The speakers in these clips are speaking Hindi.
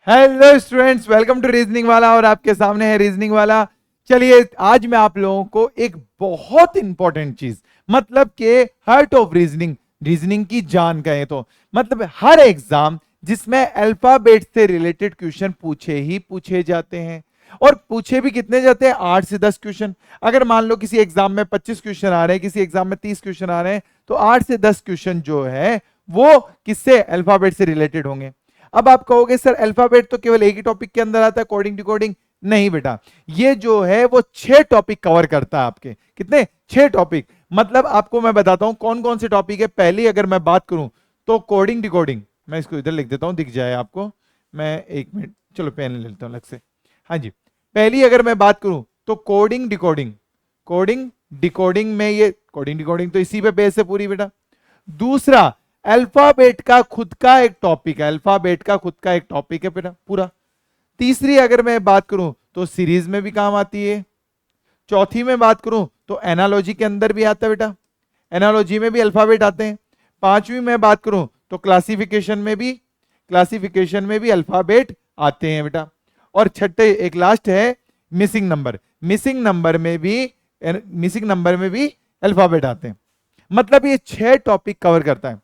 Hello students, welcome to reasoning वाला और आपके सामने है रीजनिंग वाला। चलिए आज मैं आप लोगों को एक बहुत इंपॉर्टेंट चीज, मतलब कि हार्ट ऑफ रीजनिंग, रीजनिंग की जान कहें तो, मतलब हर एग्जाम जिसमें अल्फाबेट से रिलेटेड क्वेश्चन पूछे ही पूछे जाते हैं। और पूछे भी कितने जाते हैं? 8 से 10 क्वेश्चन। अगर मान लो किसी एग्जाम में 25 क्वेश्चन आ रहे हैं, किसी एग्जाम में 30 क्वेश्चन आ रहे हैं, तो 8 से 10 क्वेश्चन जो है वो किससे? अल्फाबेट से रिलेटेड होंगे। अब आप कहोगे सर अल्फाबेट तो केवल एक ही टॉपिक के अंदर आता है, कोडिंग डिकोडिंग। नहीं बेटा, ये जो है वो 6 टॉपिक कवर करता है। आपके कितने? 6 टॉपिक। मतलब आपको मैं बताता हूं कौन कौन से टॉपिक है। पहली अगर मैं बात करूं तो कोडिंग डिकोडिंग, मैं इसको इधर लिख देता हूं दिख जाए आपको। मैं एक मिनट, चलो पेन ले लेता हूं अलग से। हाँ जी, पहली अगर मैं बात करूं तो कोडिंग डिकोडिंग। कोडिंग डिकोडिंग में ये कोडिंग डिकोडिंग तो इसी पे बेस है पूरी बेटा। दूसरा, अल्फाबेट का खुद का एक टॉपिक है, अल्फाबेट का खुद का एक टॉपिक है बेटा पूरा। तीसरी अगर मैं बात करूं तो सीरीज में भी काम आती है। चौथी में बात करूं तो एनालॉजी के अंदर भी आता है बेटा, एनालॉजी में भी अल्फाबेट आते हैं। पांचवी में बात करूं तो क्लासिफिकेशन में भी अल्फाबेट आते हैं बेटा। और छठे एक लास्ट है मिसिंग नंबर, मिसिंग नंबर में भी अल्फाबेट आते हैं। मतलब ये 6 टॉपिक कवर करता है।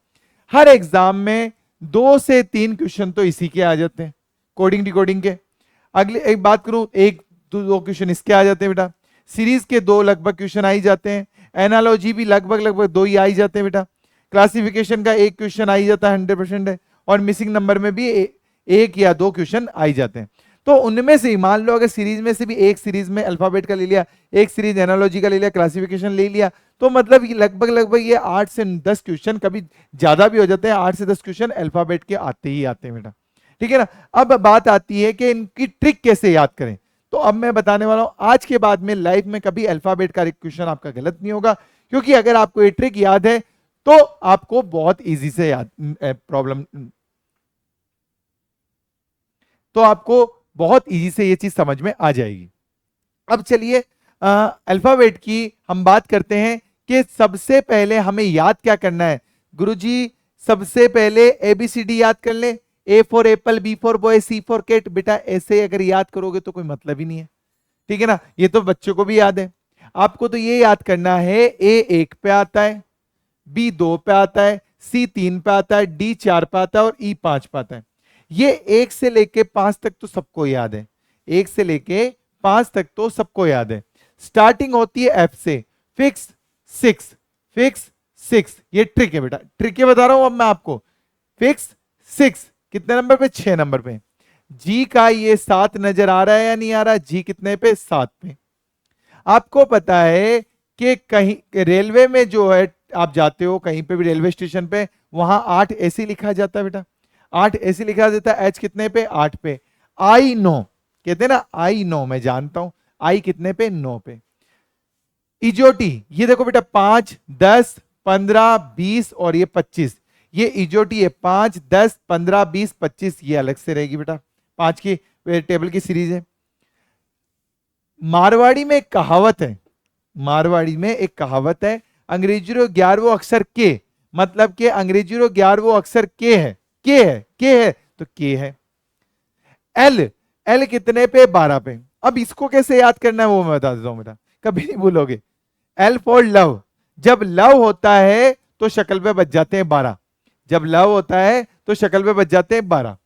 हर एग्जाम में 2 से 3 क्वेश्चन तो इसी के आ जाते हैं, कोडिंग डिकोडिंग के। अगली एक बात करूं, एक दो क्वेश्चन इसके आ जाते हैं बेटा। सीरीज के 2 लगभग क्वेश्चन आ ही जाते हैं। एनालॉजी भी लगभग 2 ही आ ही जाते हैं बेटा। क्लासिफिकेशन का एक क्वेश्चन आ ही जाता है, 100% है। और मिसिंग नंबर में भी एक या 2 क्वेश्चन आ ही जाते हैं। तो उनमें से मान लो अगर सीरीज में से भी एक सीरीज में अल्फाबेट का ले लिया, एक सीरीज एनालॉजी का ले लिया, क्लासिफिकेशन ले लिया, तो मतलब ये लगभग ये 8 से 10 क्वेश्चन, कभी ज्यादा भी हो जाते हैं, 8 से 10 क्वेश्चन अल्फाबेट के आते ही आते हैं बेटा। ठीक है ना। अब बात आती है कि इनकी ट्रिक कैसे याद करें। तो अब मैं बताने वाला हूं, आज के बाद में लाइफ में कभी अल्फाबेट का क्वेश्चन आपका गलत नहीं होगा, क्योंकि अगर आपको ये ट्रिक याद है तो आपको बहुत इजी से याद प्रॉब्लम, तो आपको बहुत इजी से ये चीज समझ में आ जाएगी। अब चलिए अल्फाबेट की हम बात करते हैं कि सबसे पहले हमें याद क्या करना है। गुरुजी सबसे पहले एबीसीडी याद कर ले, A for apple, B for boy, C for cat. बेटा ऐसे अगर याद करोगे तो कोई मतलब ही नहीं है, ठीक है ना। ये तो बच्चों को भी याद है। आपको तो ये याद करना है, ए 1 पे आता है, बी 2 पे आता है, सी 3 पे आता है, डी 4 पे आता है और ई 5 पे आता है। ये 1 से लेके 5 तक तो सबको याद है, 1 से लेके 5 तक तो सबको याद है। स्टार्टिंग होती है एफ से, फिक्स 6, फिक्स 6। ये ट्रिक है बेटा, ट्रिक है बता रहा हूं अब मैं आपको। फिक्स 6 कितने नंबर पे? 6 नंबर पे। जी का ये 7 नजर आ रहा है या नहीं आ रहा? जी कितने पे? 7 पे। आपको पता है कि कहीं रेलवे में जो है आप जाते हो कहीं पे भी रेलवे स्टेशन पे, वहां 8 ऐसे लिखा जाता है बेटा, 8 ऐसे लिखा जाता है। एच कितने पे? 8 पे। आई नो, कहते हैं ना आई नो, मैं जानता हूं। आई कितने पे? 9 पे। इजोटी ये देखो बेटा, 5, 10, 15, 20 और ये 25। ये इजोटी है, 5, 10, 15, 20, 25। ये अलग से रहेगी बेटा, 5 की टेबल की सीरीज है। मारवाड़ी में एक कहावत है, मारवाड़ी में एक कहावत है, अंग्रेजी रो 11वां अक्षर के, मतलब कि अंग्रेजी रो 11वां अक्षर के है, के है, के है, तो के है। एल, एल कितने पे? 12 पे। अब इसको कैसे याद करना है वो मैं बता देता हूं बेटा, कभी नहीं भूलोगे। एल फॉर लव, जब लव होता है तो शक्ल पे बच जाते हैं 12, जब लव होता है तो शक्ल पे बच जाते हैं 12।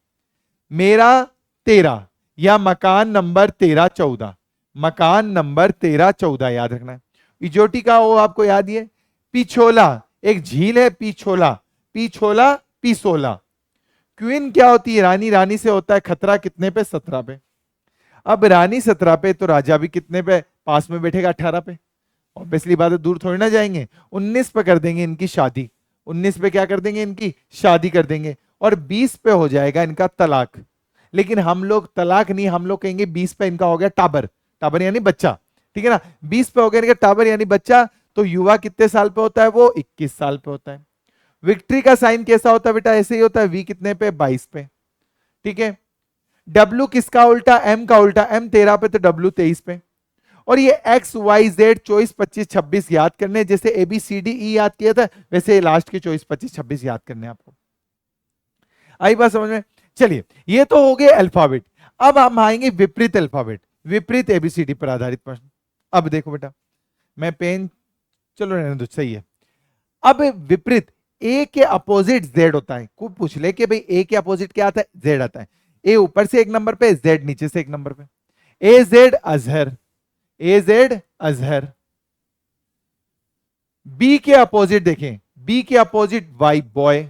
मेरा 13 या मकान नंबर 13 14, मकान नंबर 13 14 याद रखना है। इजोटी का वो आपको याद ही है। पिछोला एक झील है, पिछोला, पिछोला, पिसोला। क्वीन क्या होती है? रानी, रानी से होता है खतरा, कितने पे? 17 पे। अब रानी 17 पे तो राजा भी कितने पे? पास में बैठेगा, 18 पे। ऑब्वियसली बात है, दूर थोड़ी ना जाएंगे। 19 पे कर देंगे इनकी शादी, 19 पे क्या कर देंगे? इनकी शादी कर देंगे। और 20 पे हो जाएगा इनका तलाक। लेकिन हम लोग तलाक नहीं, हम लोग कहेंगे 20 पे इनका हो गया टाबर, टाबर यानी बच्चा, ठीक है ना। 20 पे हो गया इनका टाबर यानी बच्चा। तो युवा कितने साल पे होता है? वो 21 साल पे होता है। विक्ट्री का साइन कैसा होता है बेटा? ऐसे ही होता है, वी कितने पे? 22 पे, ठीक है। डब्ल्यू किसका उल्टा? एम का उल्टा, एम 13 पे तो डब्ल्यू 23 पे। और ये एक्स वाई जेड 24 25 26 याद करने, जैसे A B C D E याद किया था, वैसे लास्ट के 24 25 26 याद करने आपको। आई बात समझ में? चलिए, ये तो हो गए अल्फाबेट। अब हम आएंगे विपरीत अल्फाबेट, विपरीत एबीसीडी पर आधारित प्रश्न। अब देखो बेटा, मैं पेन, चलो रहने दो, सही है। अब विपरीत, ए के अपोजिट जेड होता है। खूब पूछ ले कि भाई ए के अपोजिट क्या आता है, जेड आता है। ए ऊपर से एक नंबर पे, जेड नीचे से एक नंबर पे। ए जेड अजहर, ए जेड अजहर। बी के अपोजिट देखें, बी के अपोजिट वाई बॉय।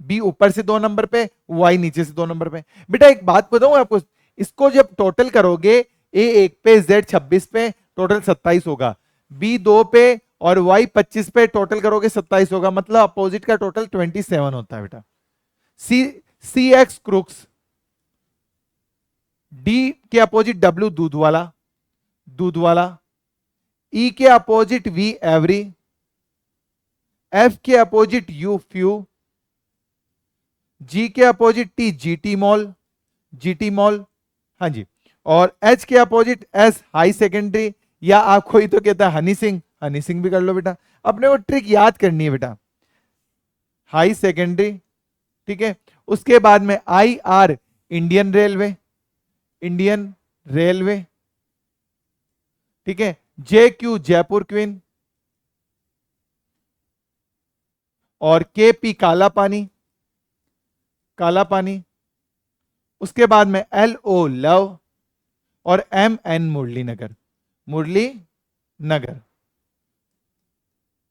बी ऊपर से 2 नंबर पे, वाई नीचे से 2 नंबर पे। बेटा एक बात बताऊं आपको, इसको जब टोटल करोगे, ए 1 पे, जेड 26 पे, टोटल 27 होगा। बी 2 पे और वाई 25 पे, टोटल करोगे 27 होगा। मतलब अपोजिट का टोटल 27 होता है बेटा। सी एक्स क्रुक्स, डी के अपोजिट डब्ल्यू दूध वाला, दूध वाला। ई के अपोजिट वी एवरी, एफ के अपोजिट यू फ्यू, जी के opposite T GT mall, GT mall. हाँ जी। और एच के अपोजिट एस हाई सेकेंडरी, या आप कोई तो कहता है हनी सिंह, हनी सिंह भी कर लो बेटा। अपने को ट्रिक याद करनी है बेटा, हाई सेकेंडरी, ठीक है। उसके बाद में I R, Indian railway, Indian railway, ठीक है। जे क्यू, जयपुर क्वीन। और के पी, काला पानी, काला पानी। उसके बाद में एल ओ, लव। और एम एन, मुरली नगर, मुरली नगर,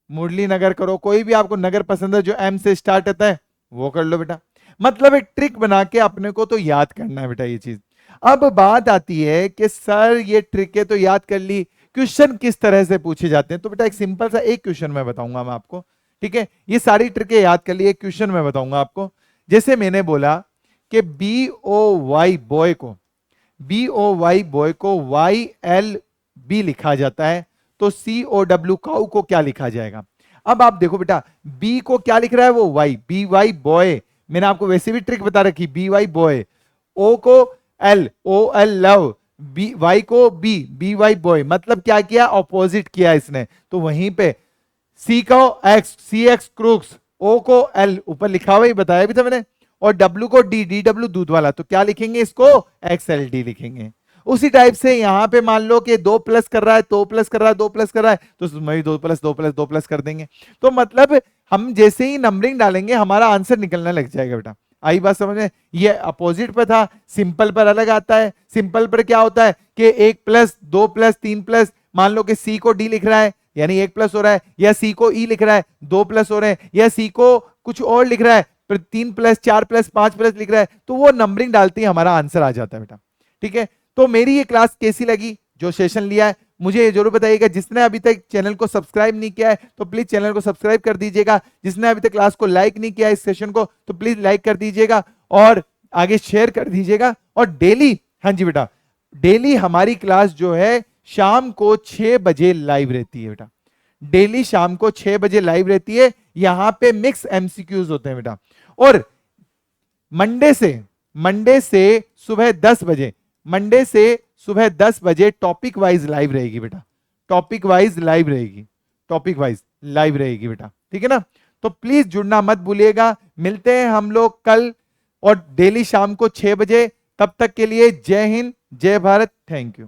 मुरली नगर करो। कोई भी आपको नगर पसंद है जो एम से स्टार्ट होता है, वो कर लो बेटा। मतलब एक ट्रिक बना के अपने को तो याद करना है बेटा ये चीज। अब बात आती है कि सर ये ट्रिक है तो याद कर ली, क्वेश्चन किस तरह से पूछे जाते हैं। तो बेटा एक सिंपल सा एक क्वेश्चन मैं बताऊंगा मैं आपको, ठीक है। ये सारी ट्रिकें याद कर ली, एक क्वेश्चन मैं बताऊंगा आपको। जैसे मैंने बोला कि बी ओ वाई बॉय को, बी ओ वाई बॉय को वाई एल बी लिखा जाता है, तो सी ओ डब्ल्यू काउ को क्या लिखा जाएगा। अब आप देखो बेटा, बी को क्या लिख रहा है वो वाई, बी वाई बॉय। मैंने आपको वैसे भी ट्रिक बता रखी, बी वाई बॉय। ओ को L, O L love. B Y को बी, बी वाई बॉय। मतलब क्या किया, ऑपोजिट किया इसने। तो वहीं पे सी को एक्स, सी एक्स क्रूक्स। ओ को एल, ऊपर लिखा हुआ ही बताया भी था मैंने। और डब्ल्यू को डी, डी डब्ल्यू दूध वाला। तो क्या लिखेंगे इसको, एक्स एल डी लिखेंगे। उसी टाइप से यहां पे मान लो कि 2 प्लस कर रहा है, 2 प्लस कर रहा है, 2 प्लस कर रहा है, तो उसमें 2 प्लस 2 प्लस 2 प्लस कर देंगे। तो मतलब हम जैसे ही नंबरिंग डालेंगे हमारा आंसर निकलने लग जाएगा बेटा। आई बात समझ में। ये अपोजिट पर था, सिंपल पर अलग आता है। सिंपल पर क्या होता है कि 1 प्लस 2 प्लस 3 प्लस, मान लो कि सी को डी लिख रहा है यानी 1 प्लस हो रहा है, या सी को ई लिख रहा है 2 प्लस हो रहे हैं, या सी को कुछ और लिख रहा है 3 प्लस 4 प्लस 5 प्लस लिख रहा है, तो वो नंबरिंग डालते ही हमारा आंसर आ जाता है बेटा, ठीक है। तो मेरी ये क्लास कैसी लगी, जो सेशन लिया है, मुझे ये जरूर बताइएगा। जिसने अभी तक चैनल को सब्सक्राइब नहीं किया है तो प्लीज चैनल को सब्सक्राइब कर दीजिएगा। जिसने अभी तक क्लास को लाइक नहीं किया है, इस सेशन को, तो प्लीज लाइक कर दीजिएगा और आगे शेयर कर दीजिएगा। और डेली, हाँ जी बेटा, डेली हमारी क्लास जो है शाम को 6 बजे लाइव रहती है बेटा। डेली शाम को 6 बजे लाइव रहती है। यहां पे मिक्स एमसीक्यूज होते हैं बेटा। और मंडे से सुबह 10 बजे, मंडे से सुबह 10 बजे टॉपिक वाइज लाइव रहेगी बेटा। टॉपिक वाइज लाइव रहेगी, टॉपिक वाइज लाइव रहेगी बेटा, ठीक है ना। तो प्लीज जुड़ना मत भूलिएगा। मिलते हैं हम लोग कल और डेली शाम को 6 बजे। तब तक के लिए जय हिंद, जय भारत, थैंक यू।